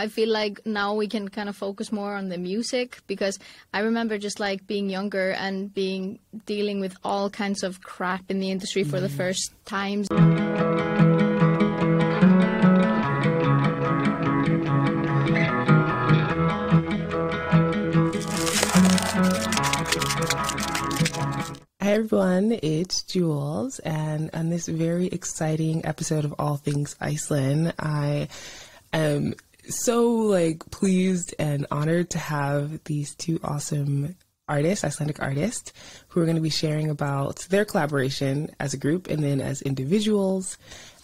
I feel like now we can kind of focus more on the music, because I remember just like being younger and dealing with all kinds of crap in the industry for the first times. Hi everyone, it's Jules, and on this very exciting episode of All Things Iceland, I am so pleased and honored to have these two awesome artists, Icelandic artists, who are going to be sharing about their collaboration as a group and then as individuals.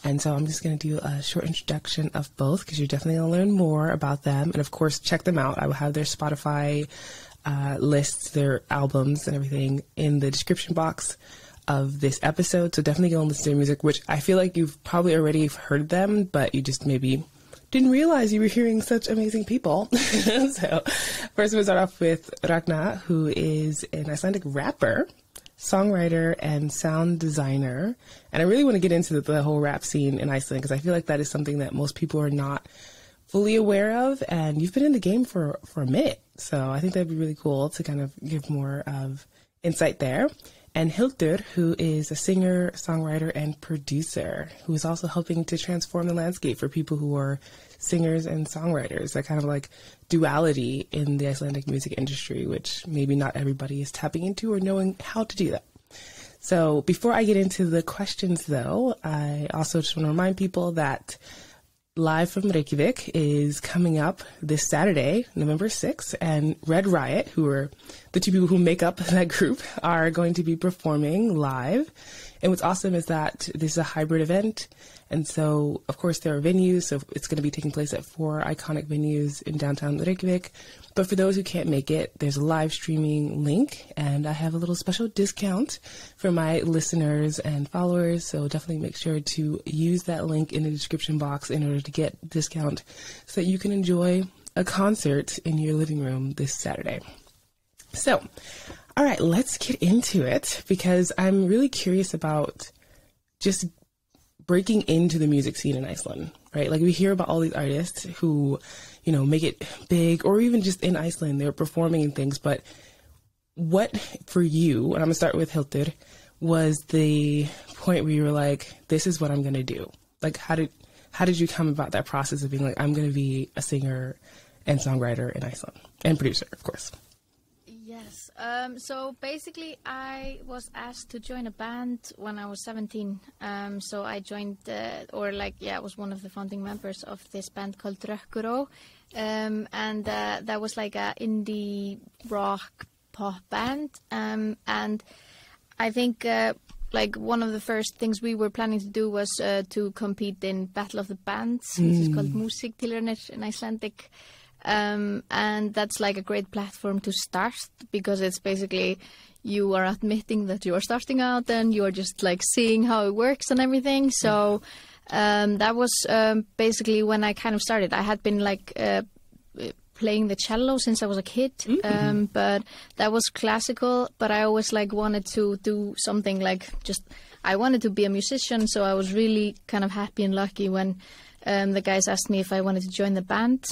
And so I'm just going to do a short introduction of both, because you're definitely going to learn more about them. And of course, check them out. I will have their Spotify lists, their albums and everything in the description box of this episode. So definitely go and listen to their music, which I feel like you've probably already heard them, but you just maybe didn't realize you were hearing such amazing people. So first we'll start off with Ragna, who is an Icelandic rapper, songwriter, and sound designer. And I really want to get into the whole rap scene in Iceland, because I feel like that is something that most people are not fully aware of, and you've been in the game for a minute. So I think that'd be really cool to kind of give more of insight there. And Hildur, who is a singer, songwriter, and producer, who is also helping to transform the landscape for people who are singers and songwriters. That kind of like duality in the Icelandic music industry, which maybe not everybody is tapping into or knowing how to do that. So before I get into the questions, though, I also just want to remind people that Live from Reykjavik is coming up this Saturday, November 6th, and Red Riot, who are the two people who make up that group, are going to be performing live. And what's awesome is that this is a hybrid event. And so, of course, there are venues. So it's going to be taking place at 4 iconic venues in downtown Reykjavik. But for those who can't make it, there's a live streaming link. And I have a little special discount for my listeners and followers. So definitely make sure to use that link in the description box in order to get a discount so that you can enjoy a concert in your living room this Saturday. So, all right, let's get into it, because I'm really curious about just breaking into the music scene in Iceland, right? Like, we hear about all these artists who, you know, make it big, or even just in Iceland, they're performing and things. But what for you, and I'm gonna start with Hildur, was the point where you were like, this is what I'm gonna do? Like, how did you come about that process of being like, I'm gonna be a singer and songwriter in Iceland, and producer, of course? Yes. So basically, I was asked to join a band when I was 17. So I joined, I was one of the founding members of this band called Rökkuró. And that was like a indie rock pop band. And I think one of the first things we were planning to do was to compete in Battle of the Bands, which is called Musiktilraunir in Icelandic. And that's like a great platform to start, because it's basically you are admitting that you are starting out and you are just like seeing how it works and everything. So that was basically when I kind of started. I had been playing the cello since I was a kid, but that was classical. But I always wanted to do something I wanted to be a musician. So I was really kind of happy and lucky when the guys asked me if I wanted to join the band.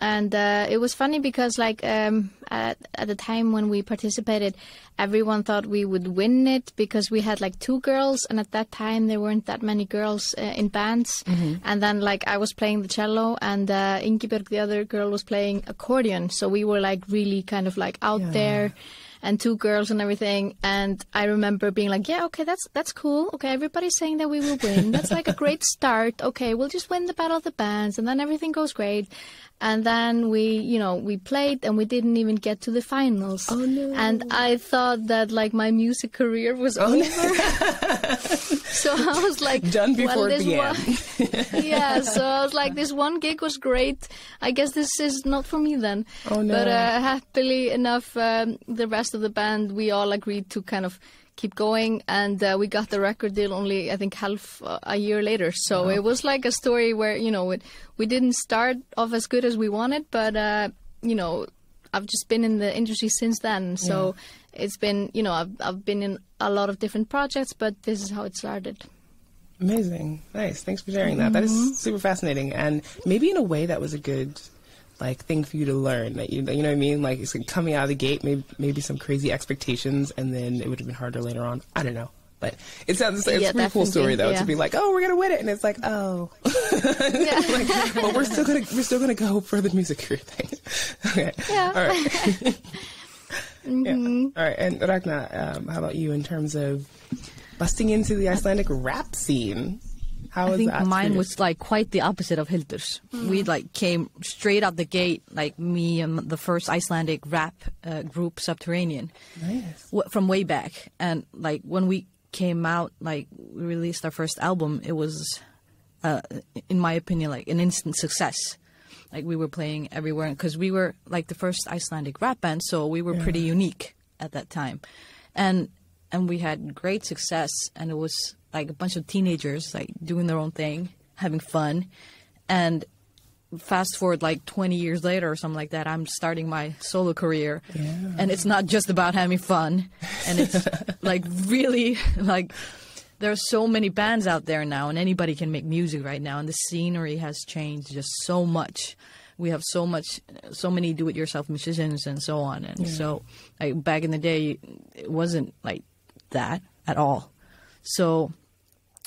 And it was funny because at the time when we participated, everyone thought we would win it because we had 2 girls. And at that time, there weren't that many girls in bands. And then I was playing the cello, and Ingibjörg, the other girl, was playing accordion. So we were really kind of out there, and 2 girls and everything. And I remember being yeah, okay, that's cool. Okay, everybody's saying that we will win. That's a great start. Okay, we'll just win the Battle of the Bands, and then everything goes great. And then we played, and we didn't even get to the finals. Oh, no. And I thought that my music career was over. No. So I was done before it began. Yeah, so I was this one gig was great. I guess this is not for me then. Oh, no. But happily enough, the rest of the band, we all agreed to kind of keep going, and we got the record deal only, I think, half a year later. So it was a story where, we didn't start off as good as we wanted, but, I've just been in the industry since then. So it's been, I've been in a lot of different projects, but this is how it started. Amazing. Nice. Thanks for sharing that. That is super fascinating. And maybe in a way that was a good like thing for you to learn that you know what I mean? Like it's coming out of the gate, maybe some crazy expectations, and then it would have been harder later on. I don't know. But it sounds it's a pretty cool story though to be like, oh, we're gonna win it, and it's like, oh, like, but we're still gonna go for the music career thing. Okay, all right, Mm-hmm. All right. And Ragna, how about you in terms of busting into the Icelandic rap scene? How was that? I think mine was like quite the opposite of Hildur's. We like came straight out the gate, like me and the first Icelandic rap group, Subterranean, from way back. And like when we came out, like we released our first album, it was, in my opinion, like an instant success. Like we were playing everywhere because we were like the first Icelandic rap band, so we were pretty unique at that time, and we had great success. And it was like a bunch of teenagers like doing their own thing, having fun. And fast forward like 20 years later or something like that, I'm starting my solo career, and it's not just about having fun, and it's like really like. There are so many bands out there now, and anybody can make music right now, and the scenery has changed just so much. We have so many do-it-yourself musicians and so on, and so like, back in the day, it wasn't like that at all. So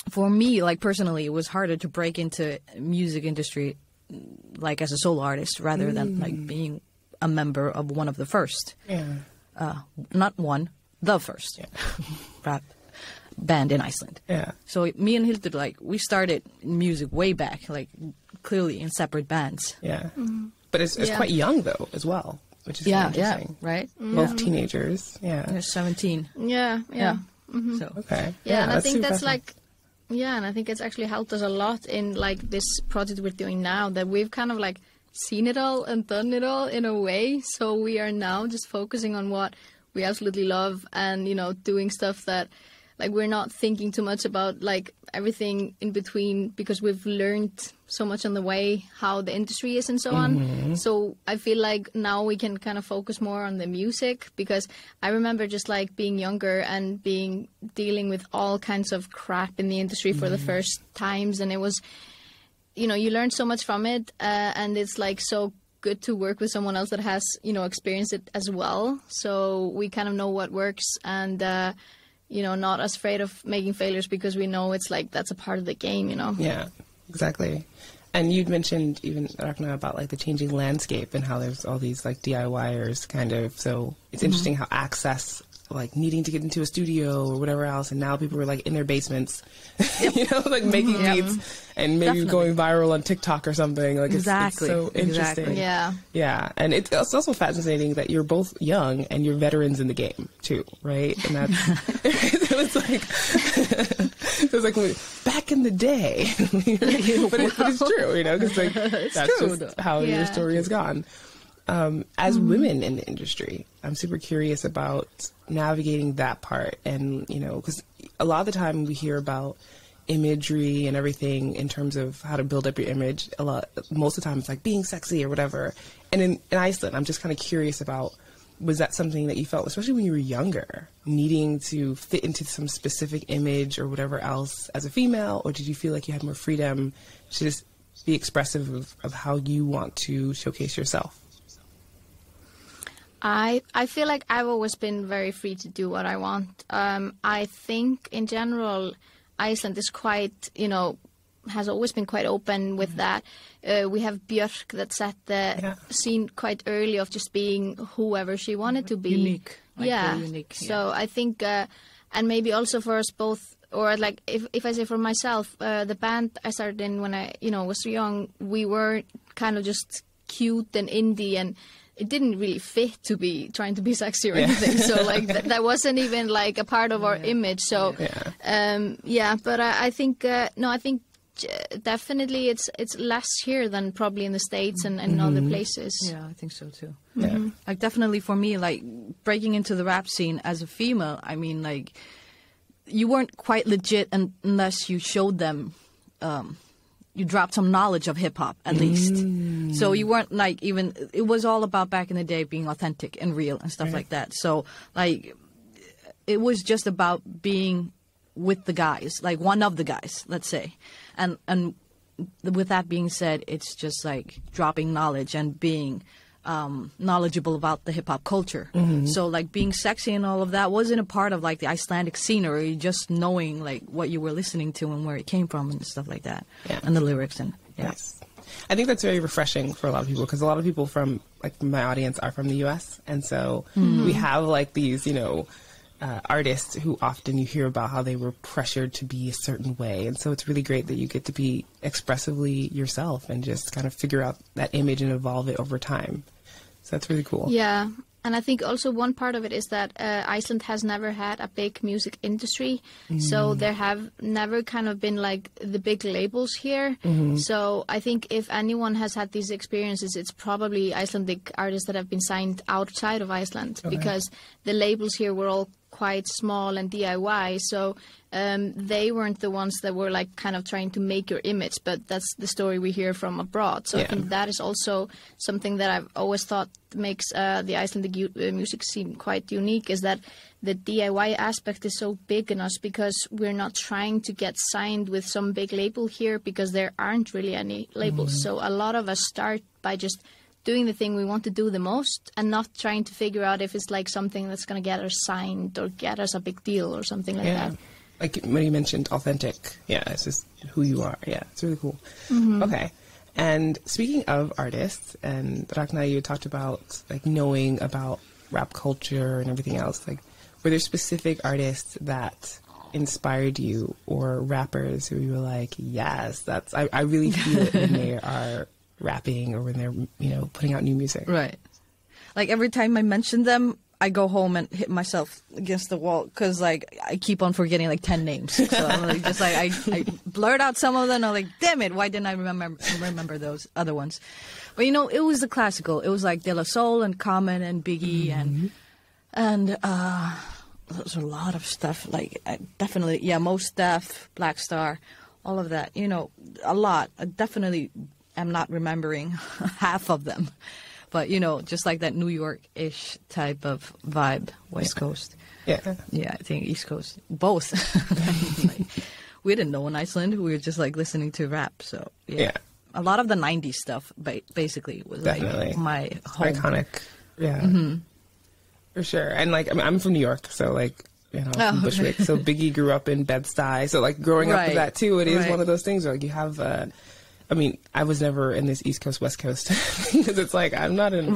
for me, like personally, it was harder to break into music industry like as a solo artist rather than like being a member of one of the first. Not one, the first rap band in Iceland. So me and Hildur, like, we started music way back, like clearly in separate bands. But it's quite young though as well, which is interesting. Right. Both teenagers. They're 17. Mm-hmm. So and I think that's like and I think it's actually helped us a lot in like this project we're doing now, that we've kind of like seen it all and done it all in a way. So we are now just focusing on what we absolutely love, and doing stuff that like we're not thinking too much about like everything in between, because we've learned so much on the way how the industry is and so on. So I feel like now we can kind of focus more on the music, because I remember just like being younger and dealing with all kinds of crap in the industry for the first times, and it was, you learn so much from it, and it's like so good to work with someone else that has experienced it as well. So we kind of know what works, and not as afraid of making failures, because we know it's like that's a part of the game, Yeah, exactly. And you'd mentioned even, Ragna, about like the changing landscape and how there's all these like DIYers kind of. So it's interesting how access, like needing to get into a studio or whatever else, and now people are like in their basements, like making beats and maybe going viral on TikTok or something. Like it's so interesting. Yeah. And it's also fascinating that you're both young and you're veterans in the game too, right? And that's it's like back in the day, but it's true, because like that's just how your story has gone. As women in the industry, I'm super curious about navigating that part. And, because a lot of the time we hear about imagery and everything in terms of how to build up your image. Most of the time it's like being sexy or whatever. And in Iceland, I'm just kind of curious about, was that something that you felt, especially when you were younger, needing to fit into some specific image or whatever else as a female? Or did you feel like you had more freedom to just be expressive of how you want to showcase yourself? I feel like I've always been very free to do what I want. I think in general, Iceland is quite, has always been quite open with that. We have Björk that set the scene quite early of just being whoever she wanted to be. Unique. Unique. So I think, and maybe also for us both, or like if I say for myself, the band I started in when I, was young, we were kind of just cute and indie, and it didn't really fit to be trying to be sexy or anything. So like that wasn't even like a part of our image. So but I think I think definitely it's less here than probably in the States and in other places. Yeah, I think so too. Like definitely for me, like breaking into the rap scene as a female, I mean, like you weren't quite legit unless you showed them. You dropped some knowledge of hip-hop, at least. So you weren't, like, even... It was all about, back in the day, being authentic and real and stuff like that. So, like, it was just about being with the guys, like, one of the guys, let's say. And with that being said, it's just like dropping knowledge and being knowledgeable about the hip hop culture. So like being sexy and all of that wasn't a part of like the Icelandic scenery, just knowing like what you were listening to and where it came from and stuff like that. Yeah. And the lyrics and Yes. I think that's very refreshing for a lot of people, because a lot of people from like my audience are from the US, and so we have like these, you know, artists who often you hear about how they were pressured to be a certain way, and so it's really great that you get to be expressively yourself and just kind of figure out that image and evolve it over time. So that's really cool. Yeah. And I think also one part of it is that Iceland has never had a big music industry. So there have never kind of been like the big labels here. So I think if anyone has had these experiences, it's probably Icelandic artists that have been signed outside of Iceland, because the labels here were all quite small and DIY. So they weren't the ones that were like kind of trying to make your image, but that's the story we hear from abroad. So I think that is also something that I've always thought makes the Icelandic music scene quite unique, is that the DIY aspect is so big in us, because we're not trying to get signed with some big label here, because there aren't really any labels. So a lot of us start by just doing the thing we want to do the most and not trying to figure out if it's like something that's going to get us signed or get us a big deal or something like that. Like when you mentioned authentic, it's just who you are. Yeah, it's really cool. Okay. And speaking of artists, and Ragna, you talked about like knowing about rap culture and everything else. Like, were there specific artists that inspired you, or rappers who you were like, yes, that's I really feel it when they are rapping or when they're, you know, putting out new music? Right. Like every time I mention them, I go home and hit myself against the wall, because like I keep on forgetting like 10 names. So I'm like, just like I blurt out some of them. I'm like, damn it, why didn't I remember those other ones? But you know, it was the classical. It was like De La Soul and Common and Biggie and there's a lot of stuff. Like definitely, Mos Def, Black Star, all of that. You know, a lot. I definitely am not remembering half of them. But, you know, just like that New York-ish type of vibe, West Coast. Yeah, I think East Coast. Both. Like, we didn't know in Iceland. We were just, like, listening to rap. So, a lot of the 90s stuff, basically, was, definitely. Like, my home. Iconic. Yeah. For sure. And, like, I mean, I'm from New York, so, like, you know, from Bushwick. So Biggie grew up in Bed-Stuy. So, like, growing up with that, too, it is one of those things where, like, you have... I mean, I was never in this East Coast, West Coast, because it's like, I'm not in,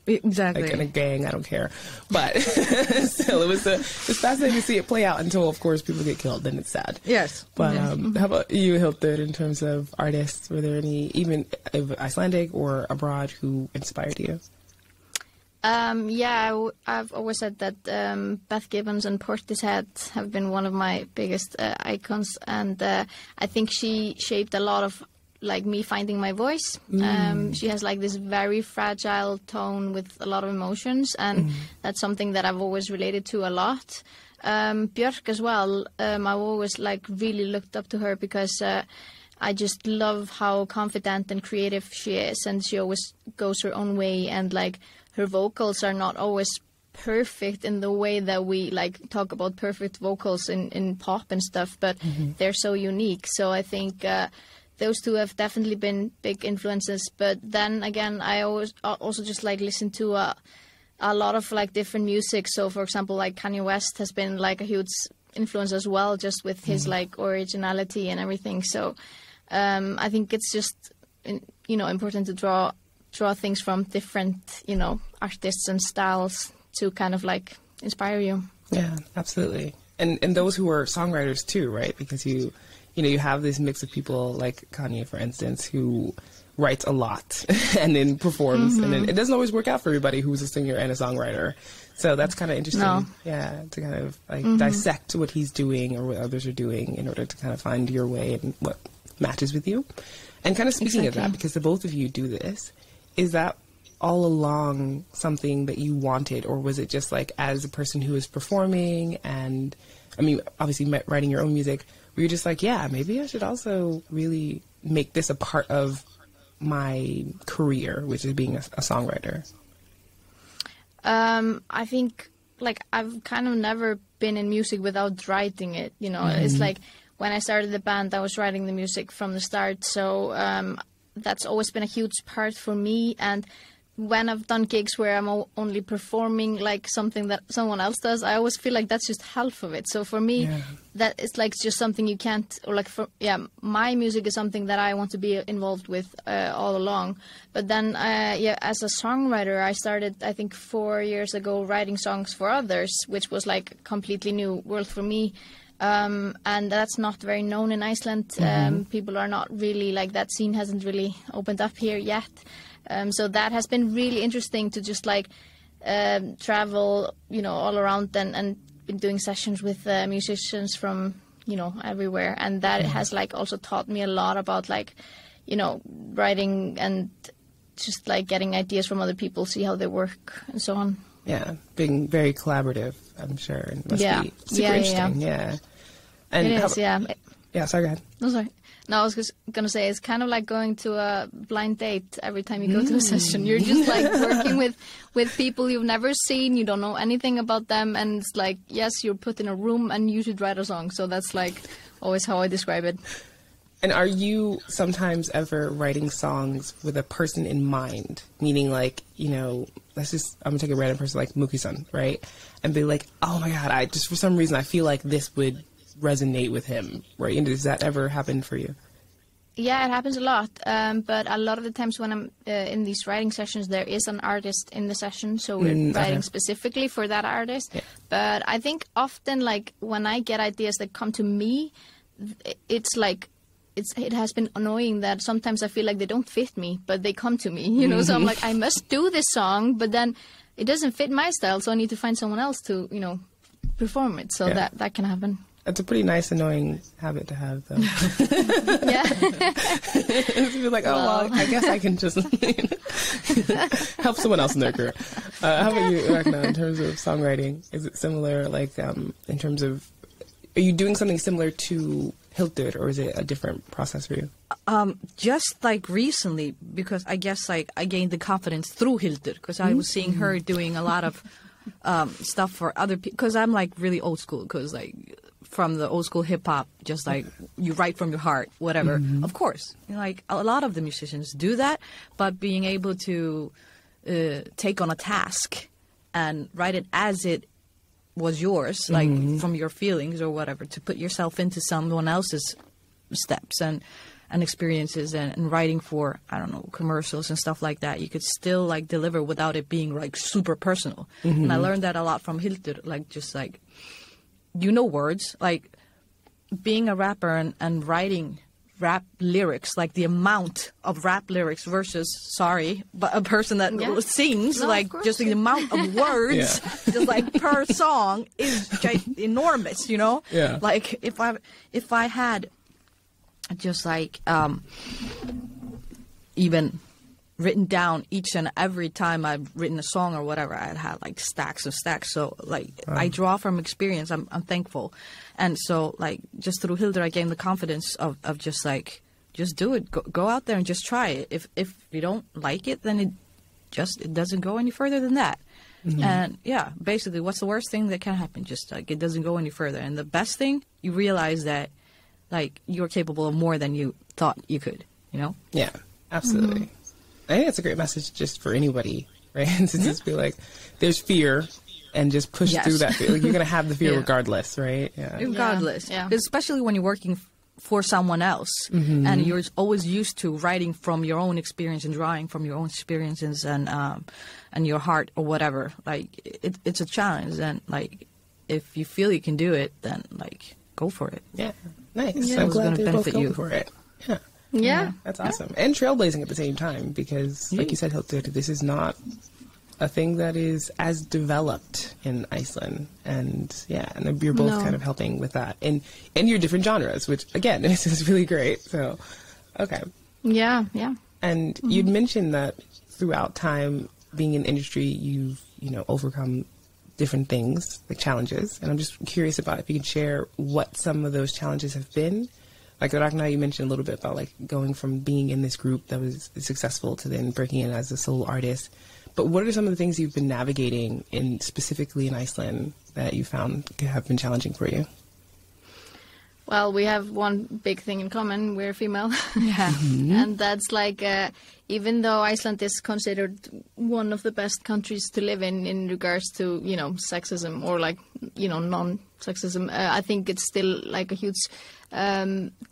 exactly. like in a gang, I don't care. But still, it's fascinating to see it play out until, of course, people get killed, then it's sad. Yes. But how about you, Hildur, in terms of artists? Were there any, even Icelandic or abroad, who inspired you? I've always said that Beth Gibbons and Portishead have been one of my biggest icons, and I think she shaped a lot of like me finding my voice. She has like this very fragile tone with a lot of emotions, and that's something that I've always related to a lot. Björk as well. I've always like really looked up to her, because I just love how confident and creative she is, and she always goes her own way, and like her vocals are not always perfect in the way that we like talk about perfect vocals in pop and stuff, but they're so unique. So I think those two have definitely been big influences. But then again, I always also just like listen to a lot of like different music. So for example, like Kanye West has been like a huge influence as well, just with his like originality and everything. So I think it's just, you know, important to draw things from different, you know, artists and styles to kind of like inspire you. Yeah, absolutely. And those who are songwriters too, right? Because you have this mix of people like Kanye, for instance, who writes a lot and then performs, and then it doesn't always work out for everybody who's a singer and a songwriter. So that's kind of interesting, to kind of like dissect what he's doing or what others are doing in order to kind of find your way and what matches with you. And kind of speaking of that, because the both of you do this, is that all along something that you wanted, or was it just like as a person who is performing and, I mean, obviously writing your own music, were you just like, yeah, maybe I should also really make this a part of my career, which is being a songwriter? I think, like, I've kind of never been in music without writing it, you know. It's like when I started the band, I was writing the music from the start. So that's always been a huge part for me. And when I've done gigs where I'm only performing like something that someone else does, I always feel like that's just half of it. So for me, that it's like just something you can't, or like, my music is something that I want to be involved with all along. But then, as a songwriter, I started, I think 4 years ago, writing songs for others, which was like a completely new world for me. And that's not very known in Iceland. People are not really, like, that scene hasn't really opened up here yet. So that has been really interesting to just like travel, all around and been doing sessions with musicians from, everywhere. And that has like also taught me a lot about like, writing and just like getting ideas from other people, see how they work and so on. Yeah, being very collaborative, I'm sure. It must be super interesting. Yeah. And it is, Yeah, sorry, go ahead. No, sorry. No, I was just going to say, it's kind of like going to a blind date every time you go to a session. You're just like working with people you've never seen. You don't know anything about them. And it's like, yes, you're put in a room and you should write a song. So that's like always how I describe it. And are you sometimes ever writing songs with a person in mind? Meaning like, I'm going to take a random person like Muki-san, right? And be like, oh my God, for some reason, I feel like this would resonate with him, right? And does that ever happen for you? Yeah, it happens a lot. But a lot of the times when I'm in these writing sessions, there is an artist in the session. So we're writing specifically for that artist. Yeah. But I think often, like, when I get ideas that come to me, it's like, it has been annoying that sometimes I feel like they don't fit me, but they come to me, So I'm like, I must do this song, but then it doesn't fit my style. So I need to find someone else to, perform it. So that can happen. That's a pretty nice, annoying habit to have, though. Yeah. You're like, well, I guess I can just help someone else in their career. How about you, Ragna, in terms of songwriting? Is it similar, like, in terms of, are you doing something similar to Hildur, or is it a different process for you? Just like recently, because I guess like I gained the confidence through Hildur, because I was seeing her doing a lot of stuff for other people, because I'm like really old school, because like from the old school hip hop, just like you write from your heart, whatever. Of course, like a lot of the musicians do that, but being able to take on a task and write it as it was yours, like from your feelings or whatever, to put yourself into someone else's steps and experiences and writing for, I don't know, commercials and stuff like that. You could still like deliver without it being like super personal. And I learned that a lot from Hildur, like just like, words, like being a rapper and writing rap lyrics, like the amount of rap lyrics versus, but a person that sings, just the amount of words, just like per song is enormous, Yeah. Like if I had just like even written down each and every time I've written a song or whatever, I'd had like stacks of stacks. So like I draw from experience. I'm thankful. And so like just through Hildur, I gained the confidence of just like, just do it. Go out there and just try it. If you don't like it, then it doesn't go any further than that. And basically what's the worst thing that can happen? Just like it doesn't go any further. And the best thing, you realize that like you're capable of more than you thought you could, Yeah, absolutely. I think it's a great message just for anybody, right? To just be like, there's fear, and just push through that fear. Like, you're going to have the fear regardless, right? Yeah. Regardless. Yeah. Especially when you're working for someone else, and you're always used to writing from your own experience and drawing from your own experiences and your heart or whatever. Like, it's a challenge, and like, if you feel you can do it, then like, go for it. Yeah, nice. Yeah. I'm glad they're both going for it. Yeah. Yeah. That's awesome. And trailblazing at the same time, because like you said, Hildur, this is not a thing that is as developed in Iceland. And you're both kind of helping with that in your different genres, which again, is really great. So, okay. Yeah, yeah. And you'd mentioned that throughout time being in the industry, you've, overcome different things, like challenges. And I'm just curious about if you can share what some of those challenges have been. Like Ragna, you mentioned a little bit about like going from being in this group that was successful to then breaking in as a solo artist. But what are some of the things you've been navigating specifically in Iceland that you found have been challenging for you? Well, we have one big thing in common. We're female. Yeah. And that's like, even though Iceland is considered one of the best countries to live in regards to, sexism or like, non-sexism, I think it's still like a huge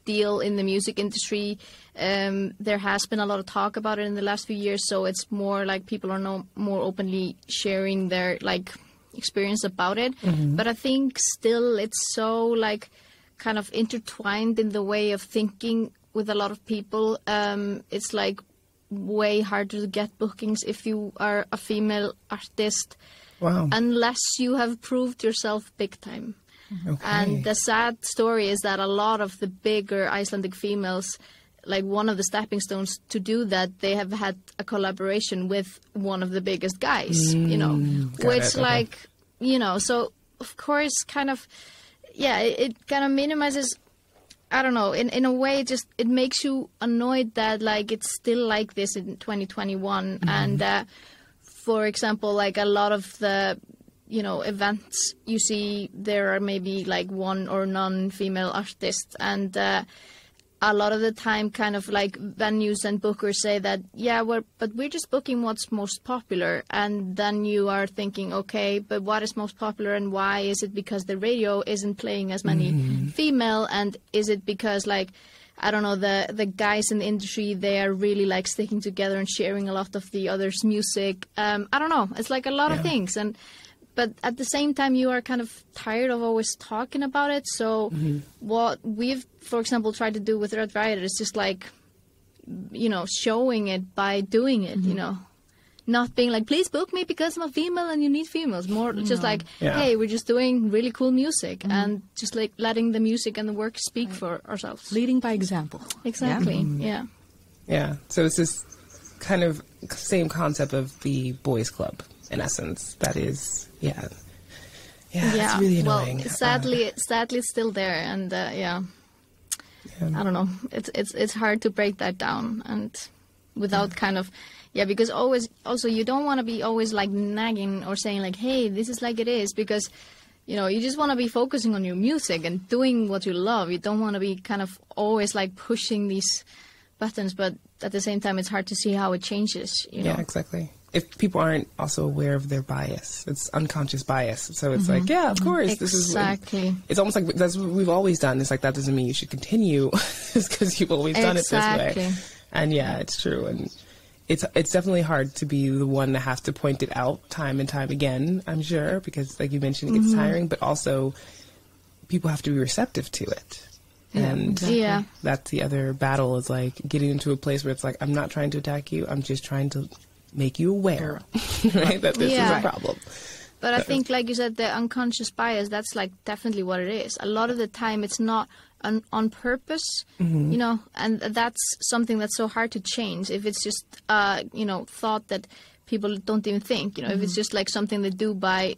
deal in the music industry. There has been a lot of talk about it in the last few years, so it's more like people are more openly sharing their like experience about it. But I think still it's so like kind of intertwined in the way of thinking with a lot of people. It's like way harder to get bookings if you are a female artist. Wow. Unless you have proved yourself big time. Okay. And the sad story is that a lot of the bigger Icelandic females, like one of the stepping stones to do that, they have had a collaboration with one of the biggest guys, which like, so of course kind of, it kind of minimizes, I don't know, in a way, just it makes you annoyed that like it's still like this in 2021. And for example, like a lot of the events you see, there are maybe like one or none female artists, and a lot of the time kind of like venues and bookers say that but we're just booking what's most popular. And then you are thinking, okay, but what is most popular, and why? Is it because the radio isn't playing as many female, and is it because like, I don't know, the guys in the industry, they are really like sticking together and sharing a lot of the others' music? I don't know, it's like a lot of things. But at the same time, you are kind of tired of always talking about it. So what we've, for example, tried to do with Red Riot is just like, showing it by doing it, Not being like, please book me because I'm a female and you need females. More just like, hey, we're just doing really cool music and just like letting the music and the work speak for ourselves. Leading by example. Exactly, Yeah, so it's this kind of same concept of the boys' club. In essence, that is, it's really annoying. Well, sadly, it's still there, and I don't know. It's hard to break that down, and without kind of, because also you don't want to be always like nagging or saying like, hey, this is like it is, because you just want to be focusing on your music and doing what you love. You don't want to be kind of always like pushing these buttons, but at the same time, it's hard to see how it changes. Yeah, exactly. If people aren't also aware of their bias, it's unconscious bias. So it's like, of course, this is exactly. It's almost like that's what we've always done. It's like that doesn't mean you should continue, just because you've always done it this way. And it's true. And it's definitely hard to be the one to have to point it out time and time again. I'm sure, because like you mentioned, it gets tiring, but also people have to be receptive to it. And that's the other battle, is like getting into a place where it's like, I'm not trying to attack you. I'm just trying to make you aware, right, that this is a problem. But I think, like you said, the unconscious bias, that's like definitely what it is. A lot of the time it's not on purpose, and that's something that's so hard to change. If it's just, thought that people don't even think, if it's just like something they do by,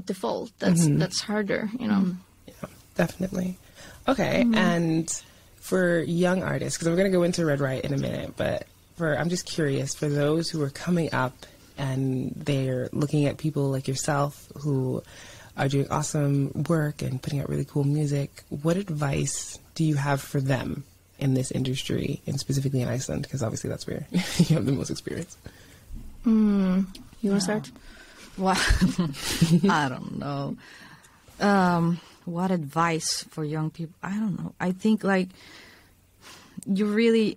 default, that's harder, Yeah, definitely. Okay, and for young artists, because we're going to go into Red Riot in a minute, but I'm just curious, for those who are coming up and they're looking at people like yourself who are doing awesome work and putting out really cool music, what advice do you have for them in this industry, and specifically in Iceland? Because obviously that's where you have the most experience. You want to start? Well, I don't know. What advice for young people? I don't know. I think like you really...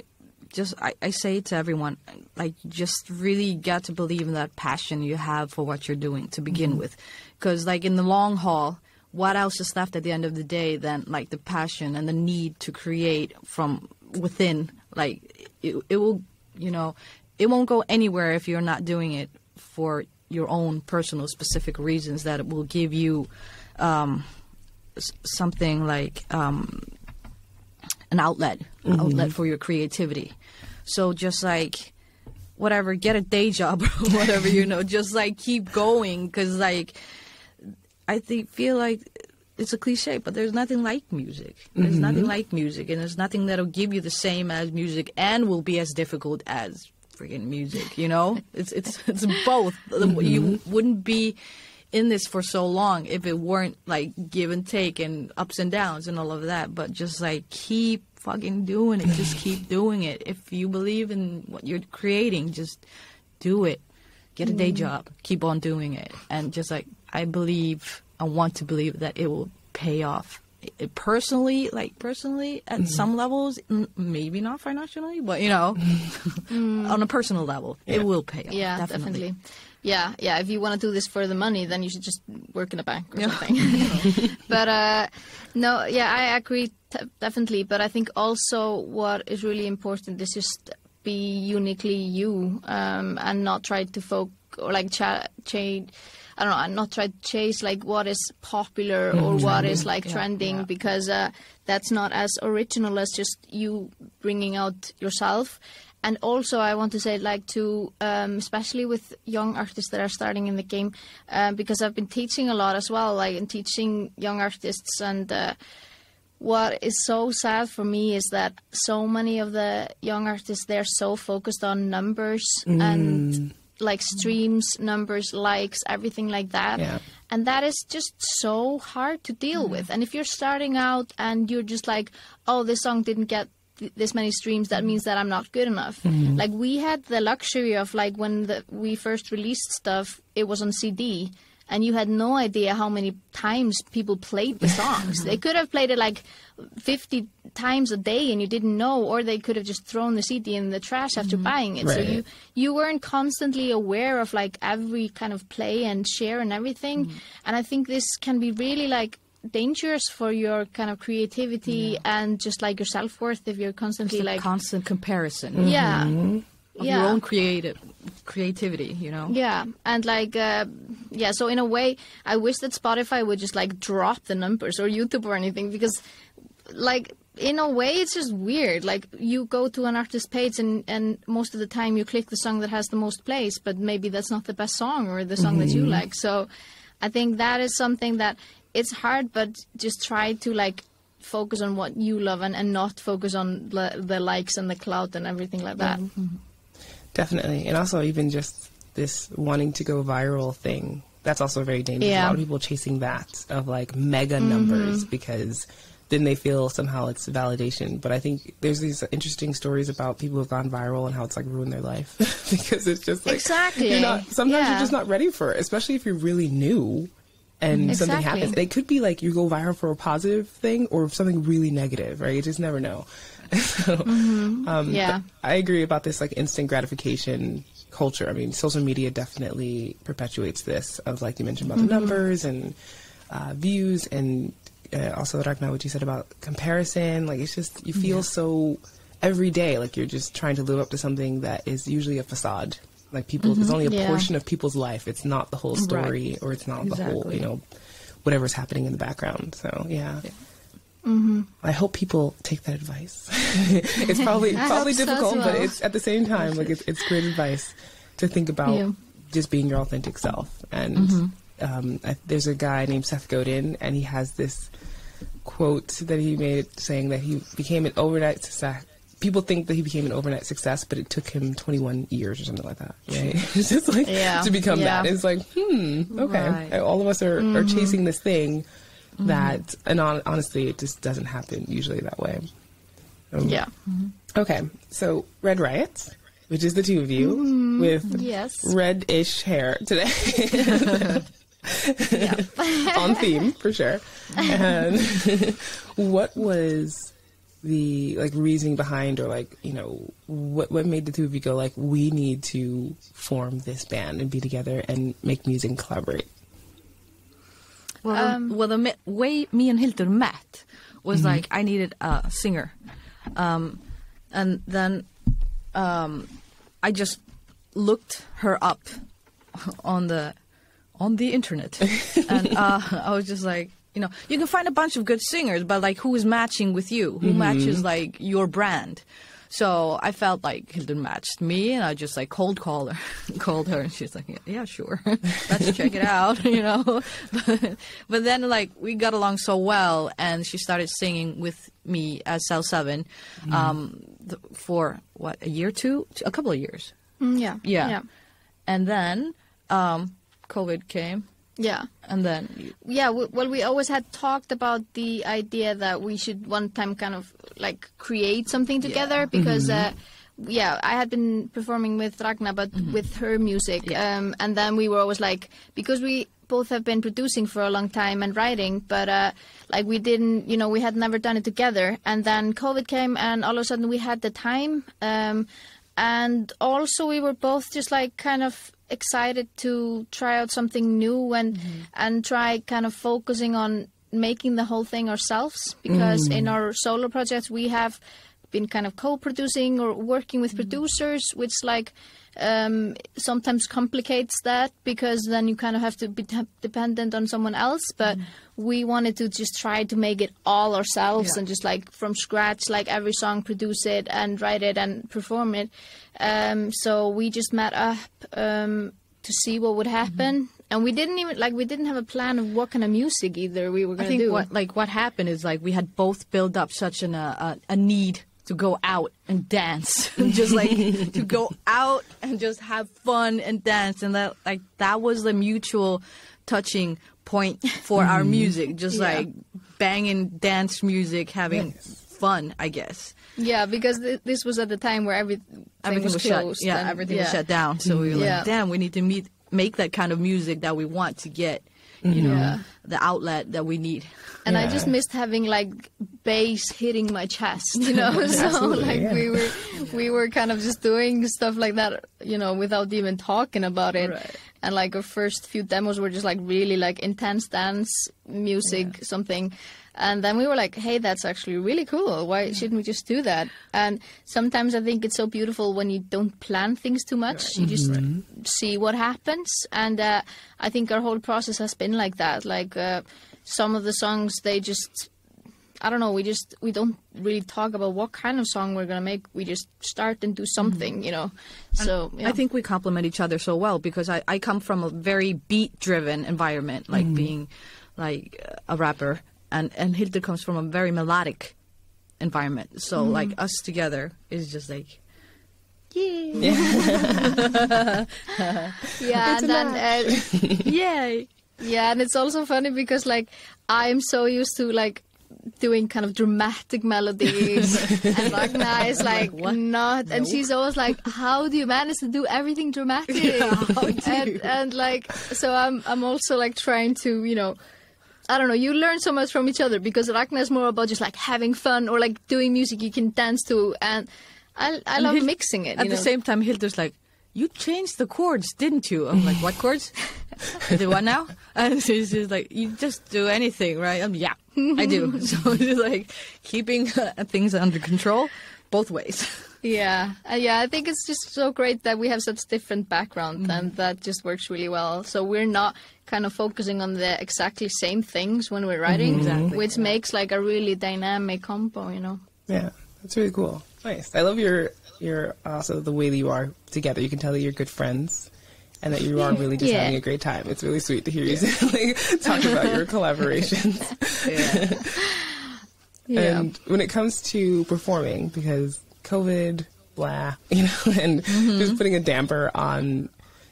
I say to everyone, like, just really got to believe in that passion you have for what you're doing to begin with. Because, like, in the long haul, what else is left at the end of the day than, like, the passion and the need to create from within? Like, it will, it won't go anywhere if you're not doing it for your own personal specific reasons that it will give you something like... an outlet for your creativity. So just like, whatever, get a day job or whatever, just like keep going. Because like, I feel like it's a cliche, but there's nothing like music. There's nothing like music, and there's nothing that'll give you the same as music and will be as difficult as freaking music, It's both. You wouldn't be in this for so long if it weren't like give and take and ups and downs and all of that, but just like keep fucking doing it. Just keep doing it. If you believe in what you're creating, just do it. Get a day job. Keep on doing it. And just like, I want to believe that it will pay off. Personally, at some levels, maybe not financially, but, on a personal level, it will pay off. Yeah, definitely. Yeah. If you want to do this for the money, then you should just work in a bank or something. But, no, yeah, I agree definitely. But I think also what is really important is just be uniquely you, and not try to not try to chase like what is popular or what is like trending, because that's not as original as just you bringing out yourself. And also I want to say like to especially with young artists that are starting in the game, because I've been teaching a lot as well, like in teaching young artists, and what is so sad for me is that so many of the young artists, they're so focused on numbers and like streams, numbers, likes, everything like that. Yeah. And that is just so hard to deal with. And if you're starting out and you're just like, oh, this song didn't get this many streams, that means that I'm not good enough. Like we had the luxury of like when we first released stuff, it was on CD. And you had no idea how many times people played the songs. They could have played it like 50 times a day and you didn't know, or they could have just thrown the CD in the trash after buying it. Right. So you weren't constantly aware of like every kind of play and share and everything. And I think this can be really like dangerous for your kind of creativity and just like your self-worth if you're constantly like constant comparison. Your own creativity, Yeah, and like, so in a way, I wish that Spotify would just like drop the numbers, or YouTube or anything, because like, in a way, it's just weird. Like, you go to an artist's page and most of the time you click the song that has the most plays, but maybe that's not the best song or the song that you like. So I think that is something that it's hard, but just try to like focus on what you love and not focus on the likes and the clout and everything like that. Definitely. And also even just this wanting to go viral thing, that's also very dangerous. A lot of people chasing that of like mega numbers because then they feel somehow it's validation. But I think there's these interesting stories about people who've gone viral and how it's like ruined their life because it's just like sometimes you're just not ready for it, especially if you're really new and something happens. It could be like you go viral for a positive thing or something really negative, right? You just never know. So, I agree about this like instant gratification culture. I mean, social media definitely perpetuates this of like you mentioned about the numbers and views, and also Ragna, what you said about comparison. Like it's just you feel so every day like you're just trying to live up to something that is usually a facade. Like people, it's only a portion of people's life. It's not the whole story, or it's not the whole whatever's happening in the background. So I hope people take that advice. It's probably difficult, but it's at the same time like it's great advice to think about just being your authentic self. And there's a guy named Seth Godin, and he has this quote that he made saying that he became an overnight success. People think that he became an overnight success, but it took him 21 years or something like that. Right? It's just like to become that. It's like, okay. Right. All of us are chasing this thing that, and honestly, it just doesn't happen usually that way. Okay, so Red Riot, which is the two of you with red-ish hair today. On theme, for sure. And what was the like reasoning behind, or like what made the two of you go like, we need to form this band and be together and make music and collaborate? Well, the way me and Hildur met was like I needed a singer, and then I just looked her up on the internet, and I was just like, you can find a bunch of good singers, but like who is matching with you? Who matches like your brand? So I felt like Hildur matched me, and I just like called her, and she's like, yeah, sure, let's check it out, But then like we got along so well, and she started singing with me as Cell 7 for what, a couple of years. Yeah. And then COVID came. Yeah. And then... we always had talked about the idea that we should one time kind of like create something together because... I had been performing with Ragna, but with her music. And then we were always like, because we both have been producing for a long time and writing, but like we didn't, we had never done it together. And then COVID came and all of a sudden we had the time. And also we were both just like kind of excited to try out something new and try kind of focusing on making the whole thing ourselves. Because in our solo projects we have been kind of co-producing or working with producers, which like sometimes complicates that because then you kind of have to be dependent on someone else. But we wanted to just try to make it all ourselves and just like from scratch, like every song, produce it and write it and perform it. So we just met up to see what would happen. And we didn't have a plan of what kind of music either we were going to do. I think what happened is like we had both built up such a need to go out and dance, just like to go out and just have fun and dance, and that was the mutual touching point for our music, just like banging dance music, having fun, I guess. Yeah, because this was at the time where everything was closed. Everything was shut down. So we were like, damn, we need to make that kind of music that we want to get. The outlet that we need. And I just missed having like bass hitting my chest, so like we were kind of just doing stuff like that, without even talking about it. Right. And like our first few demos were just like really like intense dance music, something. And then we were like, hey, that's actually really cool. Why shouldn't we just do that? And sometimes I think it's so beautiful when you don't plan things too much. Right. You just see what happens. And I think our whole process has been like that. Like some of the songs, they just, I don't know, we don't really talk about what kind of song we're going to make. We just start and do something, So I think we complement each other so well because I come from a very beat-driven environment, like being like a rapper. And Hildur comes from a very melodic environment. So, like, us together is just like, yeah. And then, yay. Yeah, and it's also funny because, like, I'm so used to, like, doing kind of dramatic melodies. And Ragna is like, not. And she's always like, how do you manage to do everything dramatic? And like, so I'm also, like, trying to, I don't know, you learn so much from each other because Ragna is more about just like having fun or like doing music you can dance to, and I love mixing it. At the same time, Hildur's like, you changed the chords, didn't you? I'm like, what chords? I do what now? And she's just like, you just do anything, right? Yeah, I do. So it's like keeping things under control both ways. Yeah, I think it's just so great that we have such different background and that just works really well. So we're not kind of focusing on the exactly same things when we're writing, which makes like a really dynamic combo, Yeah, that's really cool. Nice. I love your also the way that you are together. You can tell that you're good friends and that you are really just having a great time. It's really sweet to hear you talk about your collaborations. And when it comes to performing, because COVID, blah, and just putting a damper on,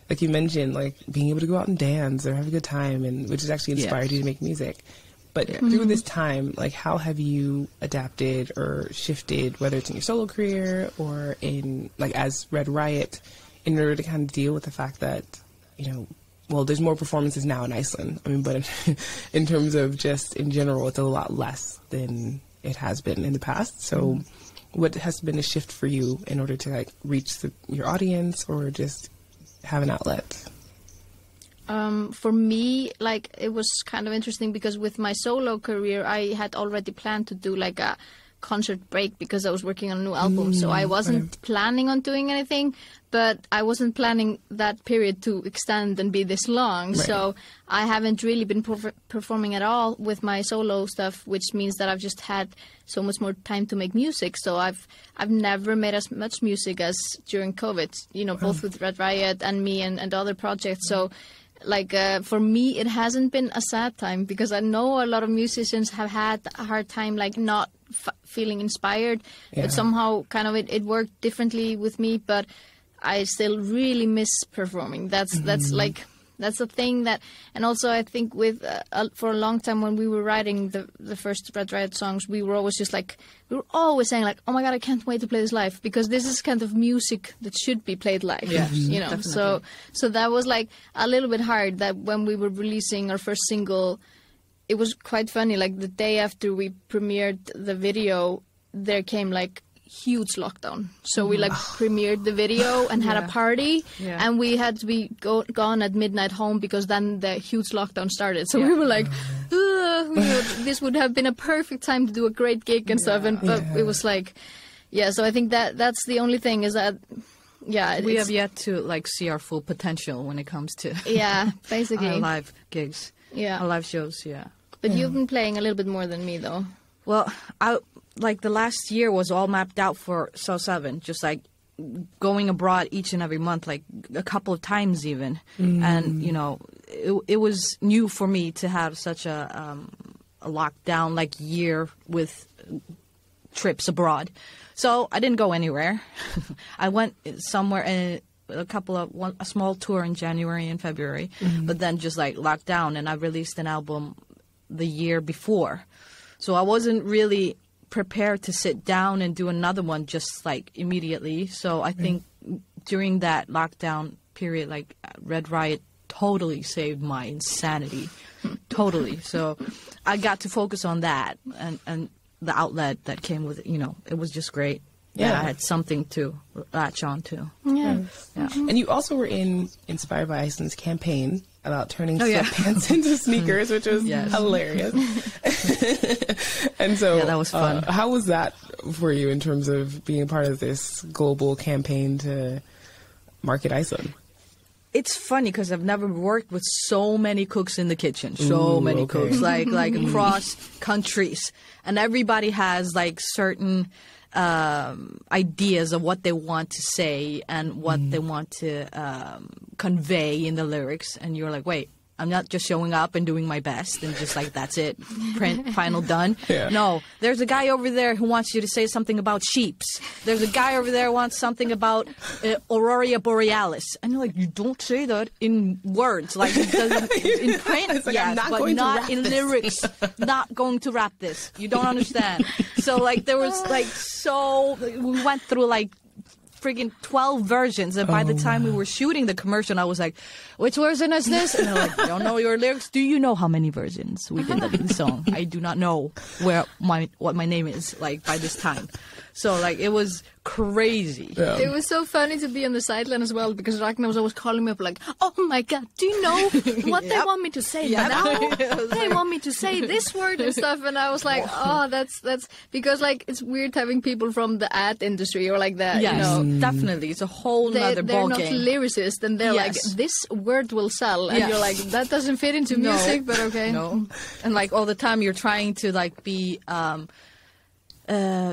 like you mentioned, like being able to go out and dance or have a good time, and which has actually inspired you to make music. But through this time, like how have you adapted or shifted, whether it's in your solo career or in like as Red Riot, in order to kind of deal with the fact that, well, there's more performances now in Iceland. I mean, but in terms of just in general, it's a lot less than it has been in the past. So what has been a shift for you in order to like reach your audience or just have an outlet? For me, like it was kind of interesting because with my solo career, I had already planned to do like a concert break because I was working on a new album. So I wasn't planning on doing anything, but I wasn't planning that period to extend and be this long. Right. So I haven't really been performing at all with my solo stuff, which means that I've just had so much more time to make music. So I've never made as much music as during COVID, both with Red Riot and me and other projects. So like for me, it hasn't been a sad time because I know a lot of musicians have had a hard time like not feeling inspired, but somehow kind of it worked differently with me. But I still really miss performing. That's like That's the thing that, and also I think with for a long time when we were writing the first Red Riot songs, we were always just like, we were always saying like, oh my god, I can't wait to play this live, because this is kind of music that should be played live. Yes, you know. definitely. So that was like a little bit hard. That when we were releasing our first single, it was quite funny. Like the day after we premiered the video, there came like huge lockdown. So we like premiered the video and had a party, and we had to be gone at midnight home because then the huge lockdown started. So we were like, this would have been a perfect time to do a great gig and stuff. And but it was like, so I think that's the only thing is that, we have yet to like see our full potential when it comes to basically our live gigs, our live shows. But you've been playing a little bit more than me, though. Well, like the last year was all mapped out for So 7, just like going abroad each and every month, like a couple of times even. And, you know, it was new for me to have such a lockdown like year with trips abroad. So I didn't go anywhere. I went somewhere and a small tour in January and February, but then just like locked down, and I released an album the year before. So I wasn't really prepared to sit down and do another one just like immediately. So I think during that lockdown period, like Red Riot totally saved my insanity. Totally. So I got to focus on that and the outlet that came with it. You know, it was just great. I had something to latch on to. And you also were inspired by Iceland's campaign about turning sweatpants into sneakers, which was hilarious. And so that was fun. How was that for you in terms of being a part of this global campaign to market Iceland? It's funny because I've never worked with so many cooks in the kitchen. So many cooks, like across countries. And everybody has like certain ideas of what they want to say and what they want to convey in the lyrics. And you're like, wait, I'm not just showing up and doing my best and just like, that's it, print, final, done. No, there's a guy over there who wants you to say something about sheeps. There's a guy over there who wants something about Aurora Borealis. And you're like, you don't say that in words. Like, it doesn't, in print, like, yes, but not in lyrics. Not going to rap this. You don't understand. So, like, there was, like, we went through, like, friggin' 12 versions, and by the time we were shooting the commercial, I was like, which version is this? And they're like, you don't know your lyrics? Do you know how many versions we did of the song? I do not know what my name is, like, by this time. So, like, it was crazy. It was so funny to be on the sideline as well, because Ragna was always calling me up like, oh my god, do you know what they want me to say now? They want me to say this word and stuff, and I was like, oh, that's because, like, it's weird having people from the ad industry or like that. Yes, you know, definitely. It's a whole nother ballgame. They're not lyricists, and they're like, this word will sell, and you're like, that doesn't fit into music, but okay. No. And like all the time you're trying to like be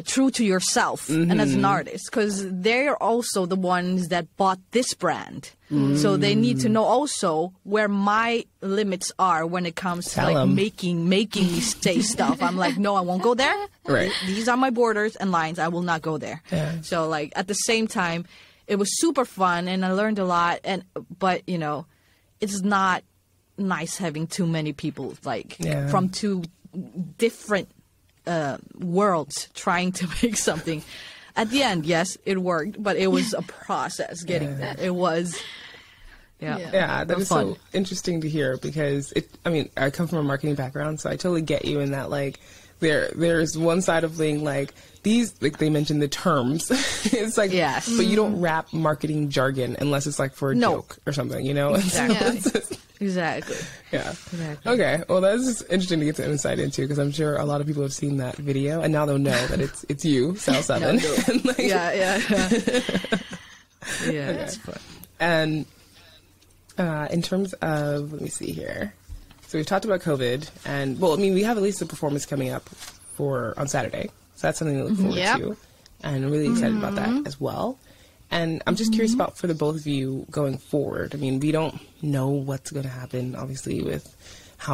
true to yourself and as an artist, because they're also the ones that bought this brand. So they need to know also where my limits are when it comes to like making me say stuff. I'm like, no, I won't go there. Right. These are my borders and lines. I will not go there. So like at the same time, it was super fun and I learned a lot. But you know, it's not nice having too many people like from two different worlds trying to make something. At the end, yes, it worked, but it was a process getting there. It was, that is fun. So interesting to hear because I come from a marketing background, so I totally get you in that. Like, there's one side of being like these, like they mentioned the terms. It's like, but you don't rap marketing jargon unless it's like for a joke or something, you know? Exactly. Exactly. Yeah. Exactly. Okay. Well, that's just interesting to get some insight into because I'm sure a lot of people have seen that video and now they'll know that it's you, Sal 7. Like, yeah. That's fun. And in terms of, let me see here. So we've talked about COVID, and we have at least a performance coming up on Saturday, so that's something to look forward to, and I'm really excited about that as well. And I'm just curious about for the both of you going forward. I mean, we don't know what's going to happen, obviously, with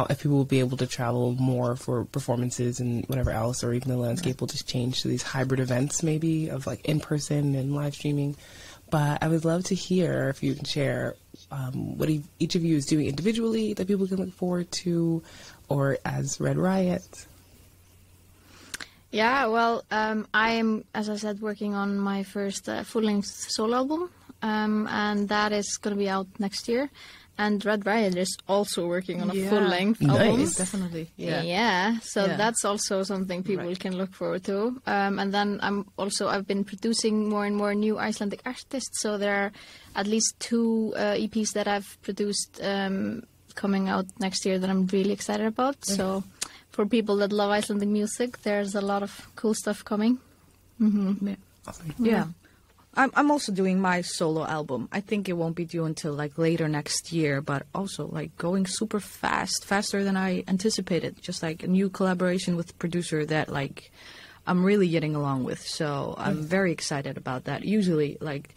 if people will be able to travel more for performances and whatever else, or even the landscape will just change to these hybrid events, maybe of like in person and live streaming. But I would love to hear if you can share what each of you is doing individually that people can look forward to, or as Red Riot? Yeah, well, I am, as I said, working on my first full-length solo album, and that is going to be out next year. And Red Riot is also working on a full-length album. Nice. Definitely. Yeah. So that's also something people can look forward to. And then I've been producing more and more new Icelandic artists. So there are at least 2 EPs that I've produced coming out next year that I'm really excited about. So for people that love Icelandic music, there's a lot of cool stuff coming. Mm-hmm. Yeah. Awesome. Yeah. I'm also doing my solo album. I think it won't be due until like later next year, but also like going super fast, faster than I anticipated. Just like a new collaboration with a producer that like I'm really getting along with. So I'm very excited about that. Usually like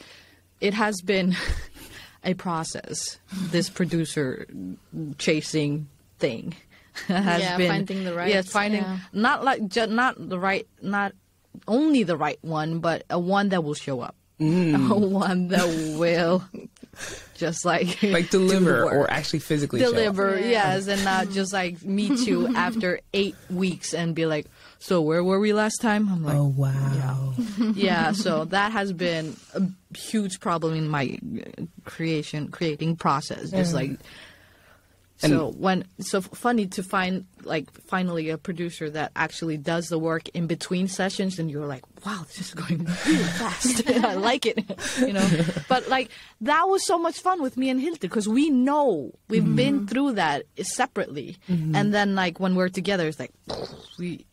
it has been a process, this producer chasing thing. Has been, finding the right. not only the right one, but a one that will show up. One that will just like deliver or actually physically deliver, yes, and not just like meet you after 8 weeks and be like, so where were we last time? I'm like, oh wow, yeah. So that has been a huge problem in my creating process. Just like. So funny to find like finally a producer that actually does the work in between sessions, and you're like, wow, this is going really fast. I like it, But like that was so much fun with me and Hildur because we've been through that separately, and then like when we're together, it's like we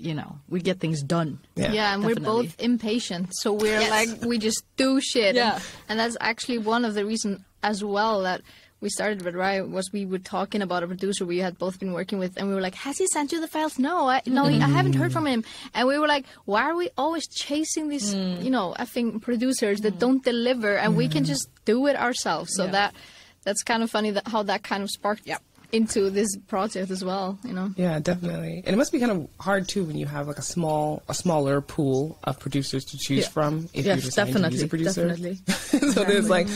get things done. Yeah, and definitely. We're both impatient, so we're like we just do shit. Yeah, and that's actually one of the reasons as well that we started Red Riot was we were talking about a producer we had both been working with, and we were like, has he sent you the files? No, I haven't heard from him. And we were like, why are we always chasing these, effing producers that don't deliver, and we can just do it ourselves. So that's kind of funny how that kind of sparked into this project as well, Yeah, definitely. And it must be kind of hard too when you have like a smaller pool of producers to choose from if you're deciding to use a producer. Definitely. So there's like,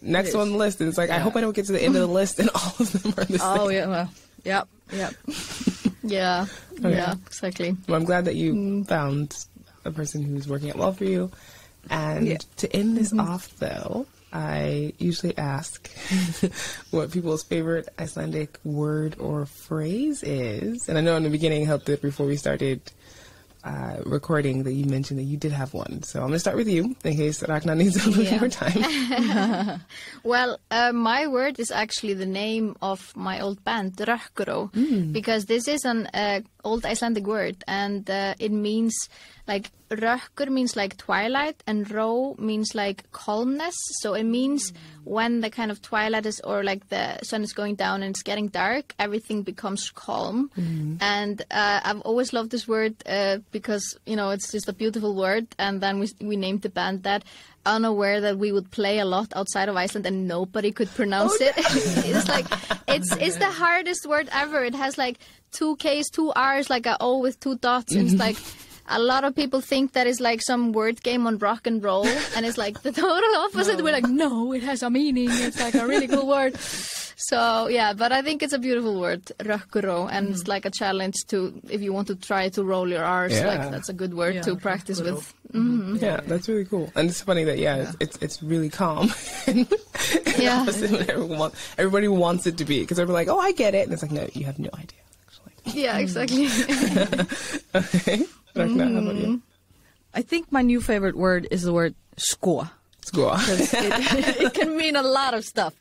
next on the list, and it's like I hope I don't get to the end of the list and all of them are the same. Oh yeah, well, yep. Yeah, exactly. Well, I'm glad that you found a person who's working out well for you. And to end this off, though, I usually ask what people's favorite Icelandic word or phrase is. And I know in the beginning, Hildur, before we started recording, that you mentioned that you did have one. So I'm going to start with you in case Ragna needs a little more time. Well, my word is actually the name of my old band, Rökkuró, because this is an old Icelandic word, and it means like rökkur means like twilight, and ró means like calmness. So it means when the kind of twilight is, or like the sun is going down and it's getting dark, everything becomes calm. And I've always loved this word because it's just a beautiful word. And then we named the band that, unaware that we would play a lot outside of Iceland and nobody could pronounce it. It's like it's the hardest word ever. It has like 2 K's, 2 R's, like a O with 2 dots. And it's like a lot of people think that is like some word game on rock and roll, and it's like the total opposite. No. We're like, no, it has a meaning. It's like a really cool word. So yeah, but I think it's a beautiful word, Rökkuró, and it's like a challenge to, if you want to try to roll your R's, like that's a good word to practice with. Yeah, that's really cool. And it's funny that it's really calm. Opposite what everybody wants it to be, because everybody's like, oh, I get it, and it's like, no, you have no idea. Actually. Yeah, exactly. Okay. Ragna, how about you? I think my new favorite word is the word sko. Sko. It can mean a lot of stuff.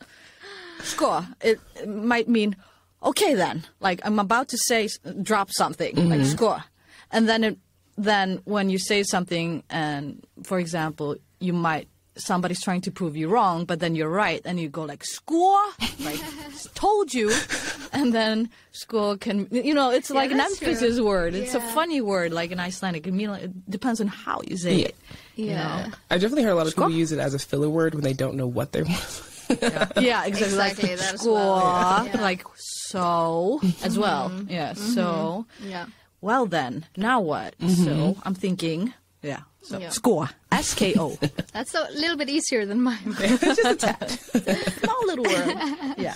Sko. It might mean, okay then, like I'm about to drop something, like sko. And then when you say something, and for example, somebody's trying to prove you wrong, but then you're right, and you go like sko, like told you, and then sko can, it's like an emphasis word. It's a funny word, like in Icelandic. It depends on how you say it. Yeah, I definitely heard a lot of people use it as a filler word when they don't know what they want. Yeah, exactly. Like that as well. Like so as well. Yeah, so. Yeah. Well then, now what? So I'm thinking Yeah. So Yeah. Sko. S-K-O. That's a little bit easier than mine. Just a tad. Small little word. Yeah.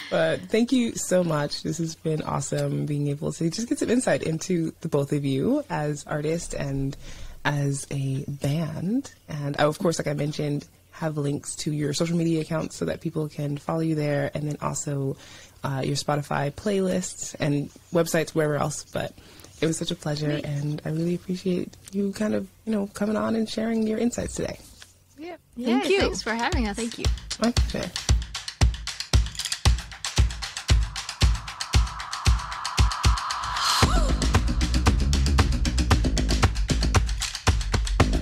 But thank you so much. This has been awesome being able to just get some insight into the both of you as artists and as a band. And I, of course, like I mentioned, have links to your social media accounts so that people can follow you there, and then also your Spotify playlists and websites, wherever else. But it was such a pleasure, and I really appreciate you kind of, coming on and sharing your insights today. Yeah. Thank you. Thanks for having us. Thank you. My pleasure.